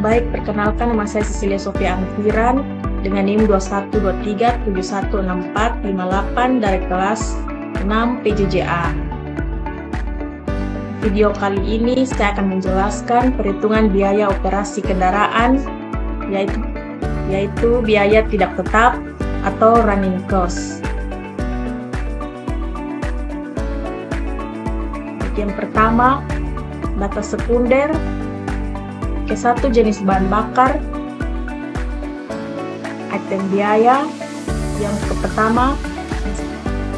Baik, perkenalkan nama saya Cecilia Sofia Angkiran dengan NIM 2123716458 dari kelas 6 PJJA. Video kali ini saya akan menjelaskan perhitungan biaya operasi kendaraan, yaitu biaya tidak tetap atau running cost. Yang pertama, batas sekunder, Ke1 jenis bahan bakar, item biaya. Yang pertama,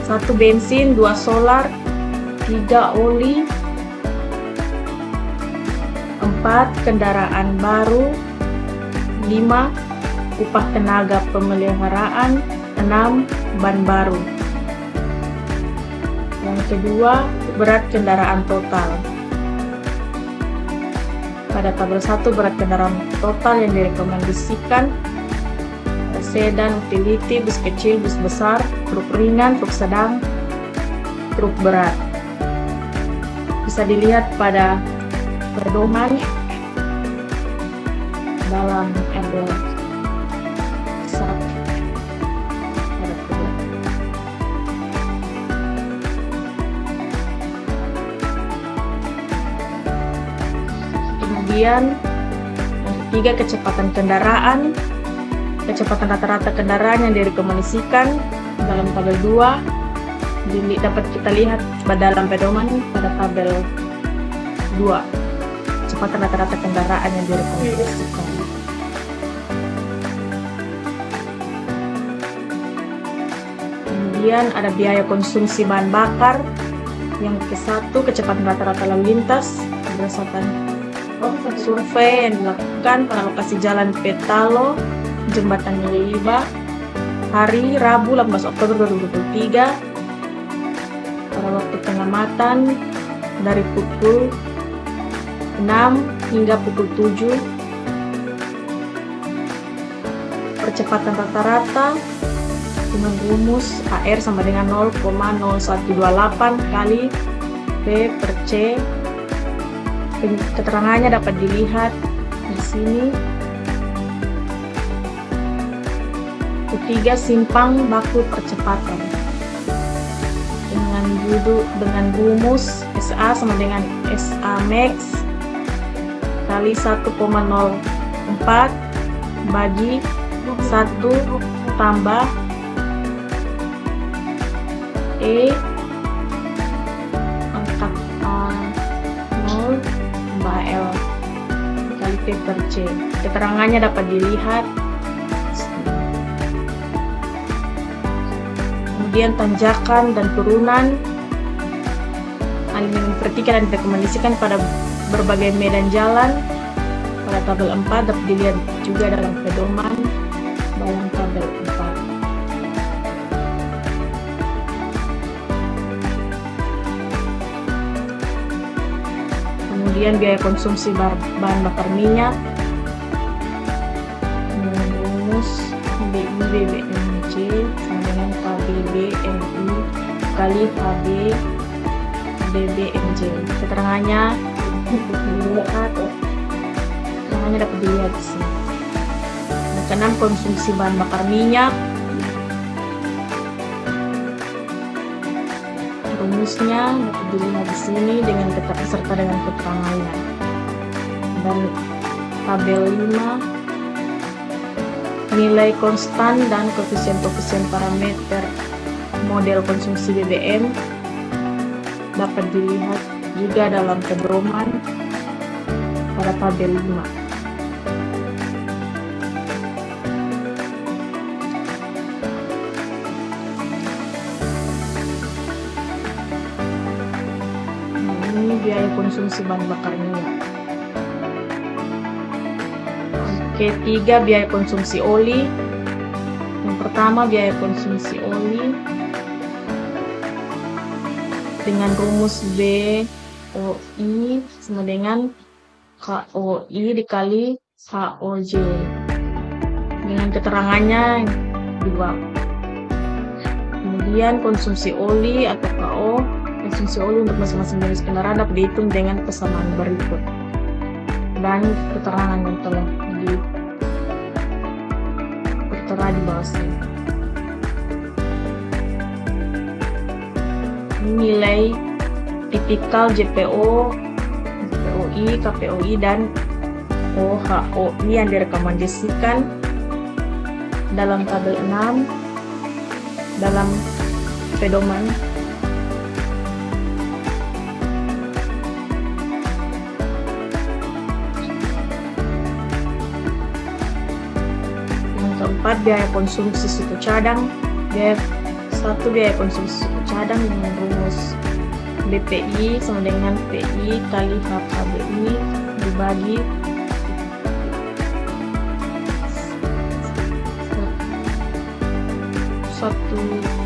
1 bensin, 2 solar, 3 oli, 4 kendaraan baru, 5 upah tenaga pemeliharaan, 6 ban baru. Yang kedua, berat kendaraan total. Pada tabel 1, berat kendaraan total yang direkomendasikan: sedan, utility, bus kecil, bus besar, truk ringan, truk sedang, truk berat. Bisa dilihat pada pedoman dalam tabel 1. Kemudian yang ketiga, kecepatan kendaraan. Kecepatan rata-rata kendaraan yang direkomendasikan dalam tabel 2 dapat kita lihat dalam pedoman pada tabel 2. Kecepatan rata-rata kendaraan yang direkomendasikan. Kemudian ada biaya konsumsi bahan bakar. Yang ke-1, kecepatan rata-rata lalu lintas berdasarkan survei yang dilakukan pada lokasi Jalan Petalo, Jembatan Liliba, hari Rabu 18 Oktober 2023, pada waktu pengamatan dari pukul 6 hingga pukul 7. Percepatan rata-rata dengan rumus AR sama dengan 0,0128 kali P per C. Keterangannya dapat dilihat di sini. Ketiga, simpang baku percepatan dengan rumus SA sama dengan SA max kali 1,04 bagi 1 tambah E angka 0 tambah L kali P per C. Keterangannya dapat dilihat. Kemudian tanjakan dan turunan yang diperhatikan dan direkomendasikan pada berbagai medan jalan pada tabel 4 dapat dilihat juga dalam pedoman dalam tabel 4. Kemudian biaya konsumsi bahan bakar minyak, rumus BBMC sama dengan KBBMI kali KB BBMJ. Keterangannya dapat dilihat di sini. Keenam, konsumsi bahan bakar minyak. Rumusnya dapat dilihat di sini dengan beserta dengan keterangannya. Dan tabel 5, nilai konstan dan koefisien parameter model konsumsi BBM dapat dilihat juga dalam pedoman pada tabel 5. Ini biaya konsumsi bahan bakar minyak. Ketiga, biaya konsumsi oli. Yang pertama, biaya konsumsi oli dengan rumus BOI sama dengan KOI dikali KOJ dengan keterangannya di bawah. Kemudian konsumsi oli atau KO, konsumsi oli untuk masing-masing jenis kendaraan dapat dihitung dengan persamaan berikut dan keterangan yang telah bawah sini. Ini nilai tipikal JPO, POI, KPOI, dan OHOI yang direkomendasikan dalam tabel 6 dalam pedoman. Yang keempat, biaya konsumsi suku cadang. Biaya konsumsi suku cadang dengan rumus BPI sama dengan PI kali HKBI dibagi 1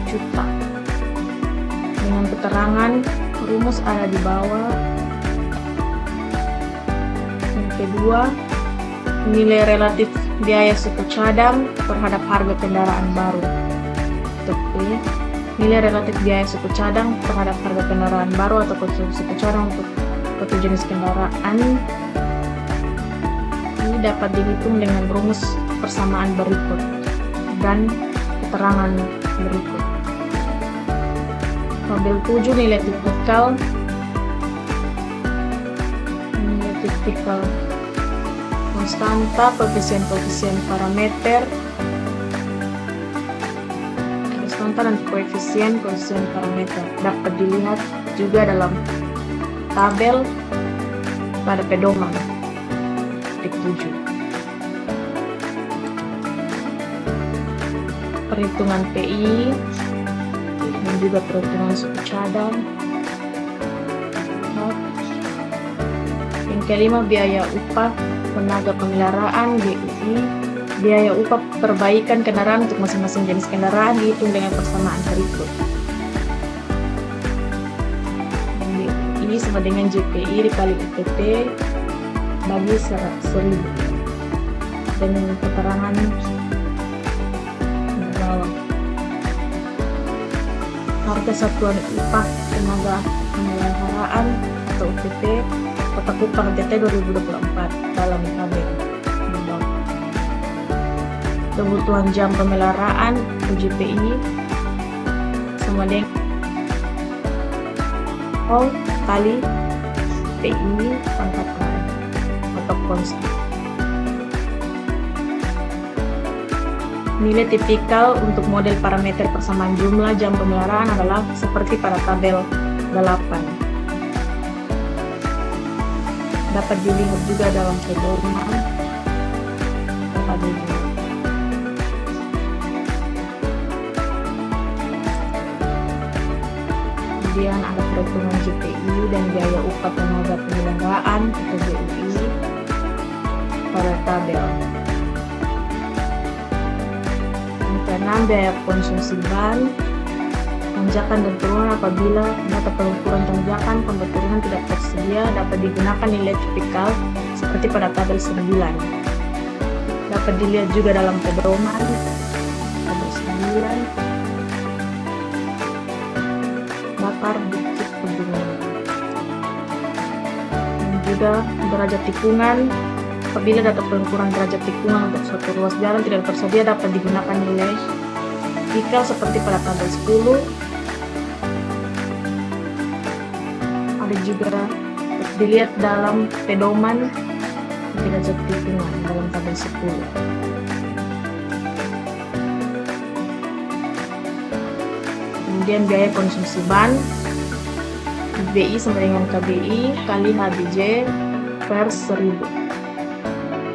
juta. Dengan keterangan rumus ada di bawah. Yang kedua, nilai relatif biaya suku cadang terhadap harga kendaraan baru. Nilai relatif biaya suku cadang terhadap harga kendaraan baru atau konsumsi suku cadang untuk suatu jenis kendaraan ini dapat dihitung dengan rumus persamaan berikut dan keterangan berikut. Tabel 7, nilai tipikal konstanta, koefisien parameter, dan koefisien parameter dapat dilihat juga dalam tabel pada pedoman titik 7. Perhitungan PI dan juga perhitungan suku cadang. Yang kelima, biaya upah tenaga pemeliharaan GUI. Biaya upah perbaikan kendaraan untuk masing-masing jenis kendaraan dihitung dengan persamaan berikut. GUI sama dengan JPI dikali UPT bagi 100.000 dengan keterangan bawah. Harga satuan upah tenaga pemeliharaan atau UPT kotak upah NTT 2024 dalam tabel. Kebutuhan jam pemeliharaan UJPI sama dengan kali PI pangkat lain atau konstan. Nilai tipikal untuk model parameter persamaan jumlah jam pemeliharaan adalah seperti pada tabel 8. Dapat dilihat juga dalam pedoman tabel 2. Kemudian ada perhitungan JPI dan biaya upah tenaga pemeliharaan atau GUI pada tabel. Yang keenam, biaya konsumsi ban, tanjakan dan turunan. Apabila data pengukuran tanjakan pembaturan tidak tersedia, dapat digunakan nilai tipikal seperti pada tabel 9. Dapat dilihat juga dalam pedoman tabel 9. Bakar bukit pegunungan. Dan juga derajat tikungan. Apabila data pengukuran derajat tikungan untuk suatu ruas jalan tidak tersedia, dapat digunakan nilai tipikal seperti pada tabel 10. Ada juga dilihat dalam pedoman derajat tikungan dalam tabel 10. Kemudian biaya konsumsi ban BI sama dengan KBI kali HBJ per 1000.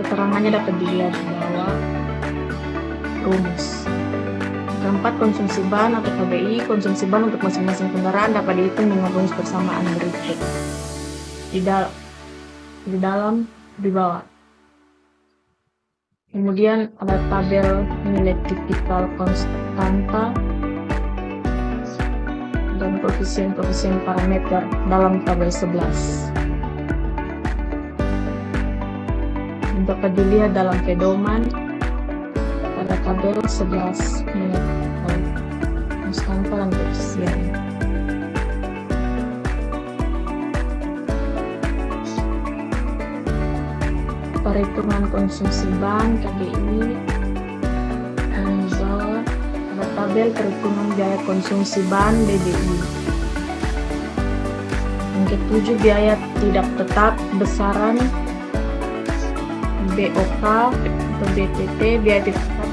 Keterangannya dapat dilihat di bawah rumus. Keempat, konsumsi ban atau KBI. Konsumsi ban untuk masing-masing kendaraan dapat dihitung dengan rumus persamaan berikut di bawah. Kemudian ada tabel nilai tipikal konstanta dan koefisien parameter dalam tabel 11. Dapat dilihat dalam pedoman pada tabel 11 konstanta dan koefisien. Perhitungan konsumsi ban KBI dan tabel perhitungan biaya konsumsi bahan BBI. Yang ketujuh, biaya tidak tetap besaran BOK atau BTT. Biaya tidak tetap